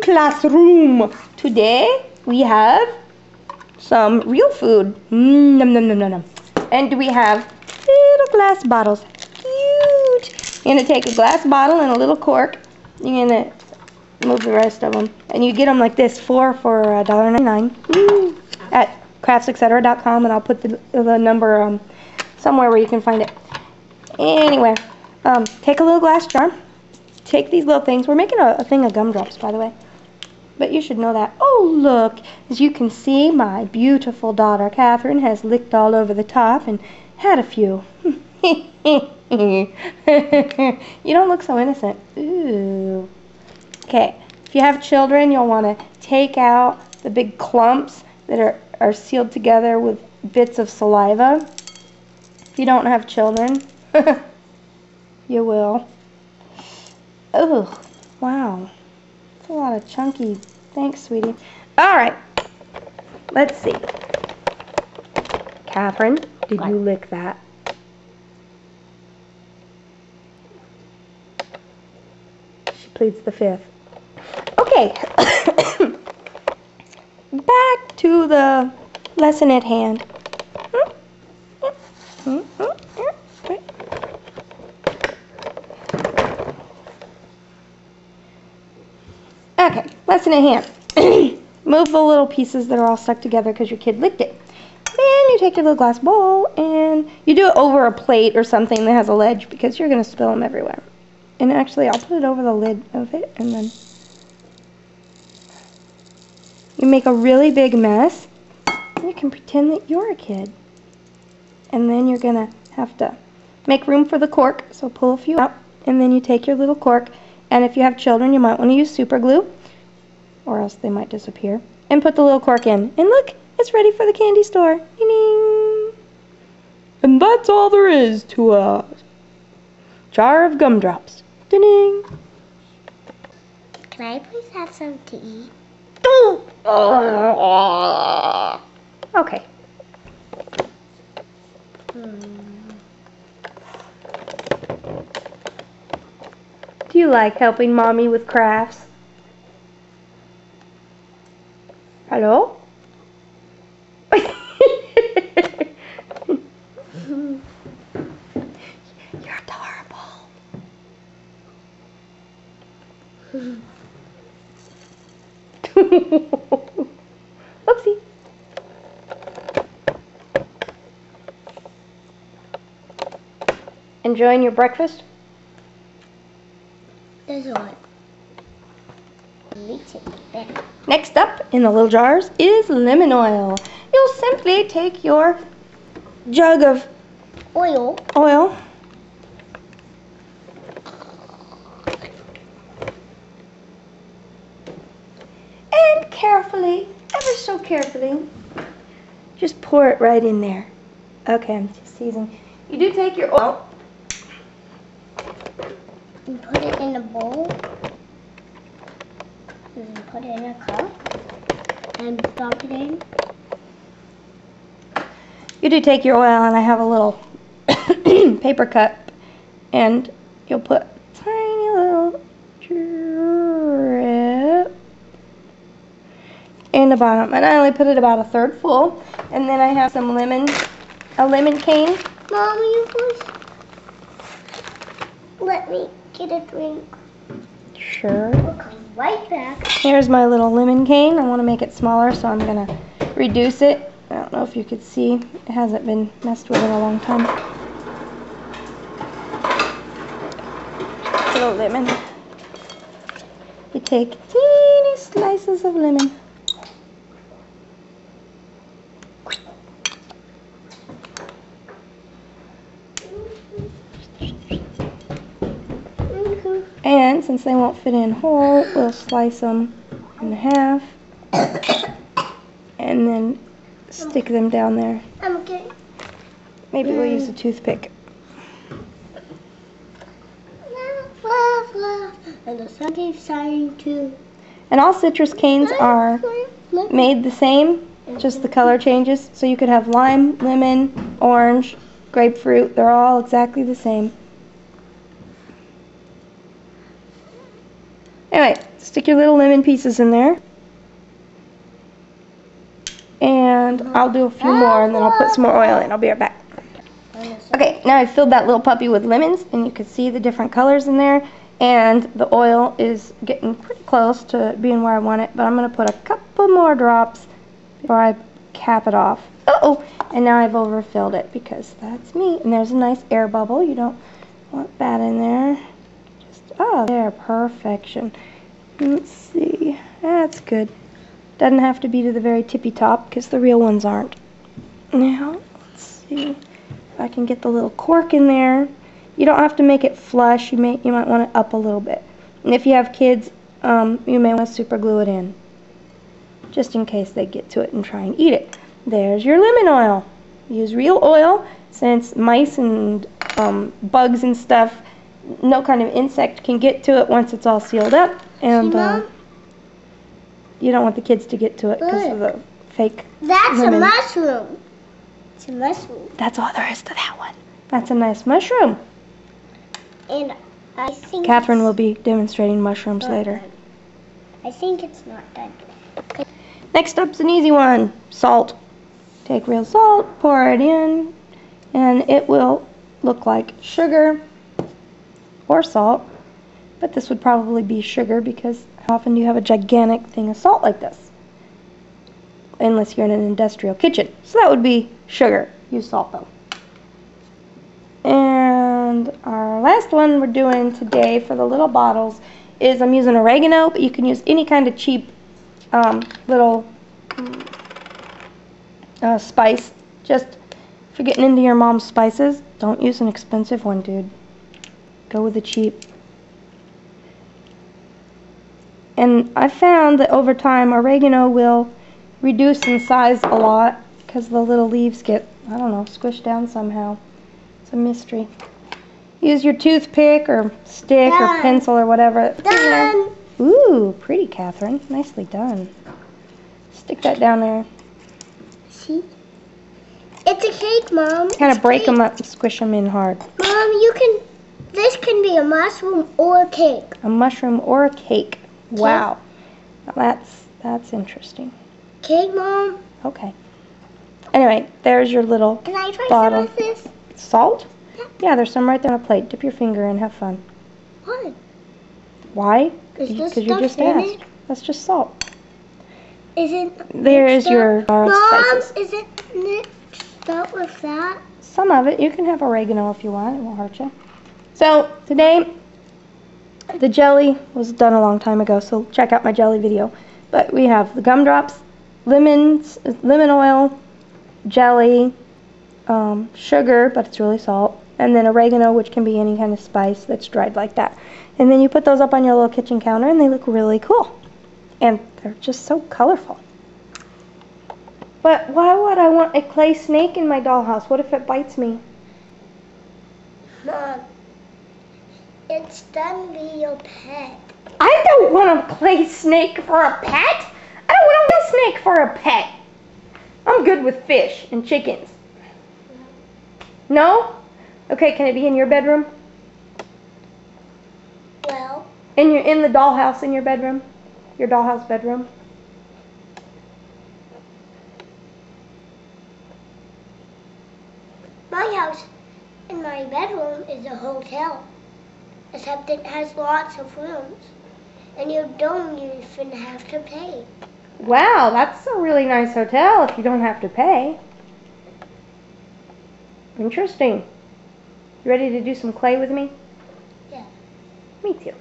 classroom. Today we have some real food. Nom nom nom nom nom. And we have little glass bottles. Cute. You're gonna take a glass bottle and a little cork. You're gonna move the rest of them, and you get them like this, 4 for $1.99 at craftsetcetera.com, and I'll put the number somewhere where you can find it. Anyway, take a little glass jar. Take these little things. We're making a thing of gumdrops, by the way, but you should know that. Oh, look, as you can see, my beautiful daughter Catherine has licked all over the top and had a few. You don't look so innocent. Ooh. Okay, if you have children, you'll want to take out the big clumps that are sealed together with bits of saliva. If you don't have children, you will. Oh, wow. That's a lot of chunky. Thanks, sweetie. All right, let's see. Catherine, did you lick that? She pleads the fifth. Okay, back to the lesson at hand. Okay, lesson at hand. Move the little pieces that are all stuck together because your kid licked it. Then you take your little glass bowl and you do it over a plate or something that has a ledge because you're going to spill them everywhere. And actually, I'll put it over the lid of it, and then you make a really big mess. And you can pretend that you're a kid. And then you're going to have to make room for the cork, so pull a few out. And then you take your little cork, and if you have children, you might want to use super glue, or else they might disappear. And put the little cork in. And look, it's ready for the candy store. Ding-ding. And that's all there is to a jar of gumdrops. Ding-ding. Can I please have some to eat? Okay. Do you like helping Mommy with crafts? Hello? You're adorable. Oopsie. Enjoying your breakfast? There's one. Next up in the little jars is lemon oil. You'll simply take your jug of oil and carefully, ever so carefully, just pour it right in there. Okay, I'm just seasoning. You do take your oil and put it in a bowl. And put it in a cup and dump it in. You do take your oil, and I have a little paper cup, and you'll put tiny little drip in the bottom. And I only put it about a third full, and then I have some a lemon cane. Mom, will you please let me get a drink? Sure. We'll come right back. Here's my little lemon cane. I want to make it smaller, so I'm going to reduce it. I don't know if you could see. It hasn't been messed with in a long time. Little lemon. You take teeny slices of lemon. And since they won't fit in whole, we'll slice them in half and then stick them down there. I'm okay. Maybe we'll use a toothpick. And the sun is shining too. And all citrus canes are made the same, just the color changes. So you could have lime, lemon, orange, grapefruit. They're all exactly the same. Anyway, stick your little lemon pieces in there. And I'll do a few more, and then I'll put some more oil in. I'll be right back. Okay, now I've filled that little puppy with lemons, and you can see the different colors in there. And the oil is getting pretty close to being where I want it, but I'm going to put a couple more drops before I cap it off. Uh-oh! And now I've overfilled it because that's me. And there's a nice air bubble. You don't want that in there. Just, oh, there, perfection. Let's see. That's good. Doesn't have to be to the very tippy top because the real ones aren't. Now, let's see if I can get the little cork in there. You don't have to make it flush. You might want it up a little bit. And if you have kids, you may want to super glue it in, just in case they get to it and try and eat it. There's your lemon oil. Use real oil, since mice and bugs and stuff, no kind of insect can get to it once it's all sealed up. And you don't want the kids to get to it because of the fake lemon. A mushroom. It's a mushroom. That's all there is to that one. That's a nice mushroom. And I think Catherine will be demonstrating mushrooms later. I think it's not done. Next up's an easy one. Salt. Take real salt, pour it in, and it will look like sugar or salt. But this would probably be sugar because how often do you have a gigantic thing of salt like this? Unless you're in an industrial kitchen. So that would be sugar. Use salt though. And our last one we're doing today for the little bottles is I'm using oregano, but you can use any kind of cheap little spice. Just if you're getting into your mom's spices, don't use an expensive one, dude. Go with the cheap. And I found that over time oregano will reduce in size a lot because the little leaves get, I don't know, squished down somehow. It's a mystery. Use your toothpick or stick or pencil or whatever. Done. Ooh, pretty, Catherine. Nicely done. Stick that down there. See? It's a cake, Mom. Kind of break them up and squish them in hard. Mom, this can be a mushroom or a cake. A mushroom or a cake. Wow. Now that's interesting. Cake, Mom. Okay. Anyway, there's your little Can I try bottle. some of this? Salt? Yeah, there's some right there on a plate. Dip your finger in, have fun. What? Why? Is this Because you just stuff in asked. it? That's just salt. Is it? There is your Mom, spices. is it mixed up with that? Some of it. You can have oregano if you want. It won't hurt you. So, today, the jelly was done a long time ago, so check out my jelly video. But we have the gumdrops, lemon oil, jelly, sugar, but it's really salt, and then oregano, which can be any kind of spice that's dried like that. And then you put those up on your little kitchen counter, and they look really cool. And they're just so colorful. But why would I want a clay snake in my dollhouse? What if it bites me? Mom, it's done to be your pet. I don't want a clay snake for a pet. I don't want a snake for a pet. I'm good with fish and chickens. No? Okay, can it be in your bedroom? Well, In the dollhouse in your bedroom? Your dollhouse bedroom? my house in my bedroom is a hotel. Except it has lots of rooms. And you don't even have to pay. Wow, that's a really nice hotel if you don't have to pay. Interesting. You ready to do some clay with me? Yeah. Me too.